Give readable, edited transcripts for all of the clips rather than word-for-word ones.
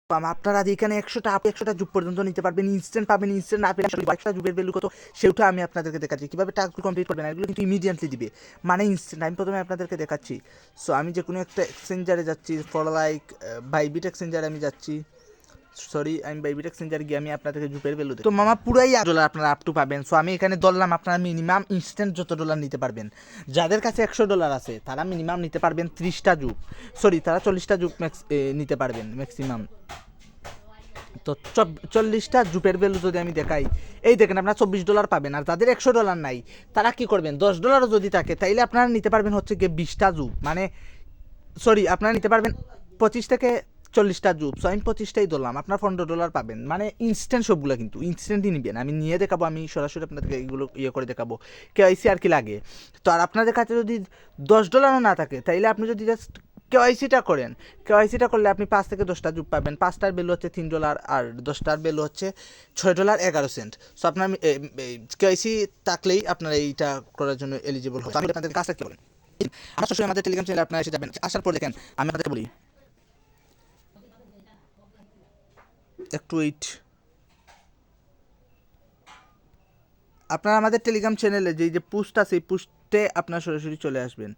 আপনারা এখানে 100টা জুপ পর্যন্ত নিতে পারবেন, ইনস্ট্যান্ট পাবেন। ইনস্ট্যান্ট না পেলে 100টা জুপের ভ্যালু কত সেটা আমি আপনাদেরকে দেখাচ্ছি কীভাবে টাস্কগুলো কমপ্লিট করবেন। এগুলো কিন্তু ইমিডিয়েটলি দিবে, মানে ইনস্ট্যান্ট। আমি প্রথমে আপনাদেরকে দেখাচ্ছি। সো আমি যে কোনো একটা এক্সচেঞ্জারে যাচ্ছি, ফর লাইক বাইবিট এক্সচেঞ্জারে আমি যাচ্ছি। আমি বাইবিট এক্সচেঞ্জারে গিয়ে আমি আপনাদেরকে জুপের ভ্যালু তো মামা পুরাই $1 আপনারা আপ টু পাবেন। সো আমি এখানে ধরলাম আপনারা মিনিমাম ইনস্ট্যান্ট যত ডলার নিতে পারবেন। যাদের কাছে $100 আছে তারা মিনিমাম নিতে পারবেন 30টা জুপ, তারা 40টা জুপ নিতে পারবেন ম্যাক্সিমাম। তো 40টা জুপের ভ্যালু যদি আমি দেখাই, এই দেখেন আপনারা $24 পাবেন। আর যাদের $100 নাই তারা কি করবেন, $10 যদি থাকে তাইলে আপনারা নিতে পারবেন হচ্ছে গিয়ে 20টা জুপ, মানে আপনারা নিতে পারবেন 25 থেকে 40টা জুপ। সো আমি 25টাই ধরলাম, আপনার $15 পাবেন, মানে ইনস্ট্যান্ট সবগুলো কিন্তু ইনস্ট্যান্টই নেবেন। আমি নিয়ে দেখাবো, আমি সরাসরি আপনাদেরকে এগুলো করে দেখাবো কেওয়াইসি আর কি লাগে। তো আর আপনাদের কাছে যদি $10 না থাকে তাইলে আপনি যদি জাস্ট কেওয়াইসিটা করেন, কেওয়াইসিটা করলে আপনি 5 থেকে 10টা জুপ পাবেন। 5টার ভ্যালু হচ্ছে $3 আর 10টার ভ্যালু হচ্ছে $6.11। সো আপনার কেওয়াইসি থাকলেই আপনার এইটা করার জন্য এলিজিবল হয়। আমি আপনাদের কাজটা কি বলেন, আমরা সবসময় আমাদের টেলিগ্রাম চ্যানেলে আপনারা এসে যাবেন। আসার পর দেখেন আমি আপনাদেরকে বলি একটু ওয়েট। আপনারা আমাদের টেলিগ্রাম চ্যানেলে যে পোস্ট আছে এই পোস্টে আপনারা সরাসরি চলে আসবেন,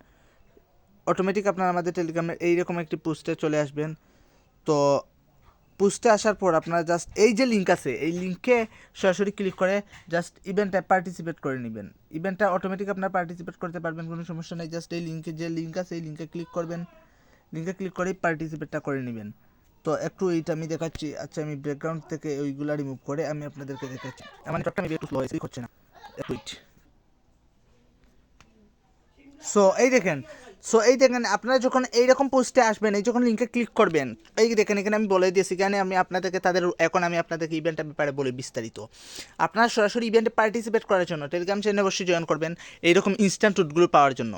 অটোমেটিক আপনারা আমাদের টেলিগ্রামের এইরকম একটি পোস্টে চলে আসবেন। তো পোস্টে আসার পর আপনারা জাস্ট এই যে লিঙ্ক আছে এই লিঙ্কে সরাসরি ক্লিক করে জাস্ট ইভেন্টে পার্টিসিপেট করে নেবেন। ইভেন্টটা অটোমেটিক আপনারা পার্টিসিপেট করতে পারবেন, কোনো সমস্যা নেই। জাস্ট এই লিঙ্কে যে লিঙ্ক আছে এই লিঙ্কে ক্লিক করবেন, লিঙ্কে ক্লিক করেই পার্টিসিপেটটা করে নেবেন। তো একটু এইটা আমি দেখাচ্ছি। আচ্ছা আমি ব্যাকগ্রাউন্ড থেকে ওইগুলা রিমুভ করে আমি আপনাদেরকে দেখাচ্ছি। আমার নেটওয়ার্কটা মেবি একটু স্লো হচ্ছে না, একটু ওয়েট। সো এই দেখেন আপনারা যখন এইরকম পোস্টে আসবেন, এই যখন লিঙ্কে ক্লিক করবেন, এই দেখেন এখানে আমি বলে দিয়েছি, এখানে আমি আপনাদেরকে এখন আমি আপনাদেরকে ইভেন্টের ব্যাপারে বলি বিস্তারিত। আপনারা সরাসরি ইভেন্টে পার্টিসিপেট করার জন্য টেলিগ্রাম চ্যানেলে অবশ্যই জয়েন করবেন এইরকম ইনস্ট্যান্ট টুটগুলো পাওয়ার জন্য।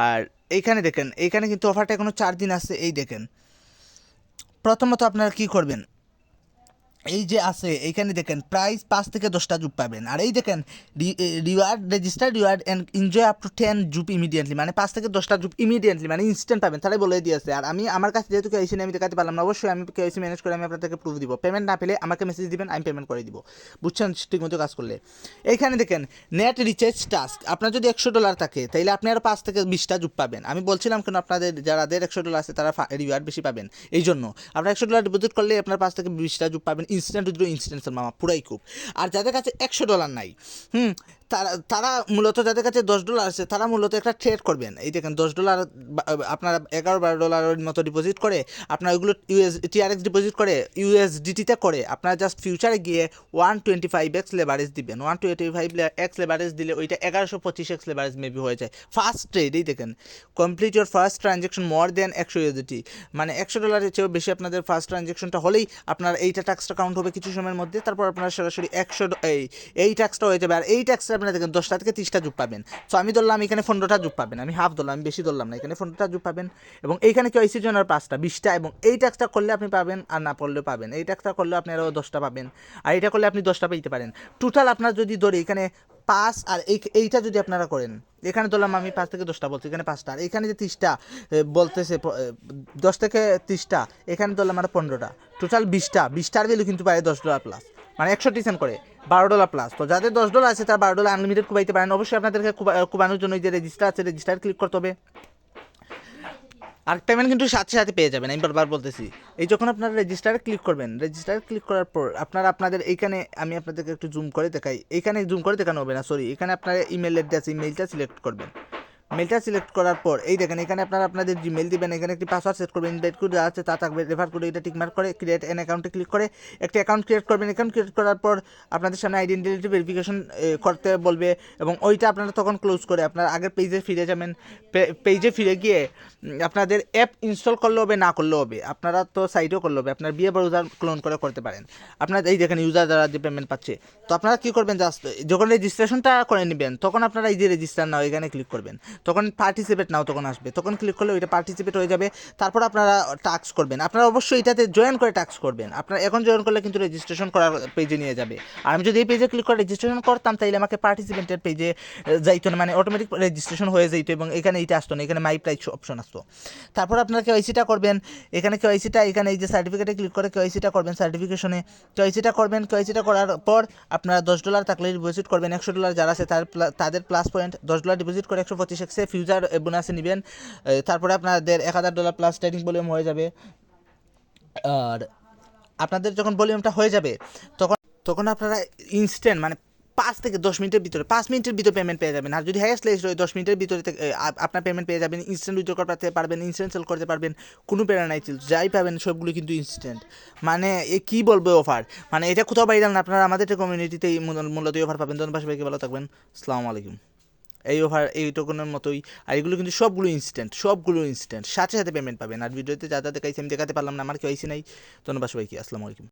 আর এইখানে দেখেন, এইখানে কিন্তু অফারটা এখনও 4 দিন আছে। এই দেখেন প্রথমত আপনারা কি করবেন, এই যে আছে এইখানে দেখেন প্রাইস 5 থেকে 10টা জুপ পাবেন। আর এই দেখেন reward, register reward and enjoy up to 10 জুপ ইমিডিয়েটলি, মানে 5 থেকে 10টা জুপ ইমিডিয়েটলি, মানে ইনস্ট্যান্ট পাবেন, তারাই বলে দিয়েছে। আর আমার কাছে যেহেতু কেওয়াইসি আমি দেখাতে পারলাম না, অবশ্যই আমি কেওয়াইসি ম্যানেজ করে আমি আপনাদেরকে প্রুফ দিব। পেমেন্ট না পেলে আমাকে মেসেজ দিবেন, আমি পেমেন্ট করে দিব, বুঝছেন ঠিকমতো কাজ করলে। এইখানে দেখেন নেট রিচার্জ টাস্ক, আপনার যদি $100 থাকে তাইলে আপনি আরও 5 থেকে 20টা জুপ পাবেন। আমি বলছিলাম কেন আপনাদের যাদের $100 আছে তারা রিওয়ার্ড বেশি পাবেন, এই জন্য আপনার $100 ডিপোজিট করলে আপনার 5 থেকে 20টা জুপ পাবেন ইনস্ট্যান্ট ইনস্ট্যান্ট মামা, পুরাই খুব। আর যাদের কাছে $100 নাই, তারা মূলত, যাদের কাছে $10 আছে তারা মূলত একটা ট্রেড করবেন। এই দেখেন $10 আপনারা $11-12 মতো ডিপোজিট করে আপনারা ওইগুলো TRX ডিপোজিট করে USDT-তে করে আপনারা জাস্ট ফিউচারে গিয়ে 125x লেভারেজ দিবেন। 125x লেভারেজ দিলে ওইটা 1125x লেভারেজ মেবি হয়ে যায় ফার্স্ট ট্রেড। এই দেখেন complete your first transaction more than 100 USDT, মানে $100 চেয়েও বেশি আপনাদের ফার্স্ট ট্রানজ্যাকশনটা হলেই আপনার এইটা ট্যাক্সটা কাউন্ট হবে কিছু সময়ের মধ্যে। তারপর আপনারা সরাসরি এই ট্যাক্সটা হয়ে যাবে। আর এই ট্যাক্সটা আপনারা দেখেন 10টা থেকে 30টা জুপ পাবেন। সো আমি ধরলাম এখানে 15টা জুপ পাবেন, আমি হাফ ধরলাম, আমি বেশি ধরলাম না, এখানে 15টা জুপ পাবেন। এবং এইখানে কেওয়াইসির জন্য 5টা 20টা, এবং এই ট্যাক্সটা করলে আপনি পাবেন, আর না করলেও পাবেন। এই ট্যাক্সটা করলে আপনি আরও 10টা পাবেন, আর এটা করলে আপনি 10টা পেতে পারেন। টোটাল আপনার যদি ধরে এখানে 5 আর এইটা যদি আপনারা করেন, এখানে ধরলাম আমি 5 থেকে 10টা বলছি, এখানে 5টা, আর এখানে যে 30টা বলতেছে 10 থেকে 30টা, এখানে ধরলাম আমরা 15টা, টোটাল 20টার ভ্যালু কিন্তু পায় $10 প্লাস, মানে 100 সেন্ট করে $12 প্লাস। তো যাদের $10 আছে তারা $12 আনলিমিটেড কুবাইতে পারেন। অবশ্যই আপনাদেরকে কুবানোর জন্য যে রেজিস্টার আছে রেজিস্টার ক্লিক করতে হবে, আর পেমেন্ট কিন্তু সাথে সাথে পেয়ে যাবেন। আমি বারবার বলতেছি, এই যখন আপনারা রেজিস্টারে ক্লিক করবেন, রেজিস্টারে ক্লিক করার পর আপনাদের এইখানে আমি আপনাদেরকে একটু জুম করে দেখাই, এইখানে জুম করে দেখানো হবে না, সরি, এখানে আপনার ইমেল অ্যাড্রেস, ইমেলটা সিলেক্ট করবেন। মেলটা সিলেক্ট করার পর এই দেখেন এখানে আপনারা আপনাদের জিমেল দিবেন, এখানে একটি পাসওয়ার্ড সেট করবেন, ইনভাইট কোড যা আছে তা থাকবে, রেফার করে এটা টিকমার্ক করে ক্রিয়েট অ্যান অ্যাকাউন্টে ক্লিক করে একটা অ্যাকাউন্ট ক্রিয়েট করবেন। অ্যাকাউন্ট ক্রিয়েট করার পর আপনাদের সামনে আইডেন্টিটি ভেরিফিকেশন করতে বলবে, এবং ওইটা আপনারা তখন ক্লোজ করে আপনার আগের পেজে ফিরে যাবেন। পেজে ফিরে গিয়ে আপনাদের অ্যাপ ইনস্টল করলে হবে, না করলেও হবে, আপনারা তো সাইটও করলে হবে, আপনার বিয়ে ব্রাউজার ক্লোন করে করতে পারেন। আপনার এই দেখেন ইউজার দ্বারা যে পেমেন্ট পাচ্ছে। তো আপনারা কী করবেন, জাস্ট যখন রেজিস্ট্রেশনটা করে নেবেন তখন আপনারা এই যে রেজিস্টার নাও এখানে ক্লিক করবেন। তখন পার্টিসিপেট নাও তখন আসবে, তখন ক্লিক করলে ওইটা পার্টিসিপেট হয়ে যাবে। তারপর আপনারা টাস্ক করবেন, আপনারা অবশ্যই এটাতে জয়েন করে টাস্ক করবেন। আপনারা এখন জয়েন করলে কিন্তু রেজিস্ট্রেশন করার পেজে নিয়ে যাবে। আর আমি যদি এই পেজে ক্লিক করে রেজিস্ট্রেশন করতাম তাইলে আমাকে পার্টিসিপেন্টের পেজে যাইতো না, মানে অটোমেটিক রেজিস্ট্রেশন হয়ে যাইতো এবং এখানে এইটা আসতো না, এখানে মাই প্রাইস অপশন আসতো। তারপর আপনারা কেওয়াইসিটা করবেন, এখানে কেওয়াইসিটা এখানে এই যে সার্টিফিকেটে ক্লিক করে কেওয়াইসিটা করবেন, সার্টিফিকেশনে কেওয়াইসিটা করবেন। কেওয়াইসিটা করার পর আপনারা $10 থাকলে ডিপোজিট করবেন, $100 যারা আছে তাদের প্লাস পয়েন্ট, $10 ডিপোজিট করে 125 ফিউচার বোনাসে নেবেন। তারপরে আপনাদের $1000 প্লাস ট্রেডিং ভলিউম হয়ে যাবে। আর আপনাদের যখন ভলিউমটা হয়ে যাবে তখন তখন আপনারা ইনস্ট্যান্ট মানে 5 থেকে 10 মিনিটের ভিতরে, 5 মিনিটের ভিতরে পেমেন্ট পেয়ে যাবেন। আর যদি হাইয়েস্ট লেস হয় 10 মিনিটের ভিতরে আপনার পেমেন্ট পেয়ে যাবেন। ইনস্ট্যান্ট উইথড্র করতে পারবেন, ইনস্ট্যান্ট সেল করতে পারবেন, কোনো প্যারা নাই। যাই পাবেন সবগুলো কিন্তু ইনস্ট্যান্ট, মানে এ কী বলবো অফার, মানে এটা কোথাও বাইরে না, আপনারা আমাদের কমিউনিটিতেই মূলত এই অফার পাবেন। ধন্যবাদ সবাইকে, ভালো থাকবেন, আসসালামু আলাইকুম। এই অফার এই টোকনের মতোই, আর এগুলো কিন্তু সবগুলো ইনস্ট্যান্ট, সাথে সাথে পেমেন্ট পাবেন। আর ভিডিওতে যা যা দেখাইছি আমি দেখাতে পারলাম না, আমার কেউ আইসি নাই। ধন্যবাদ সবাইকে, আসসালামু আলাইকুম।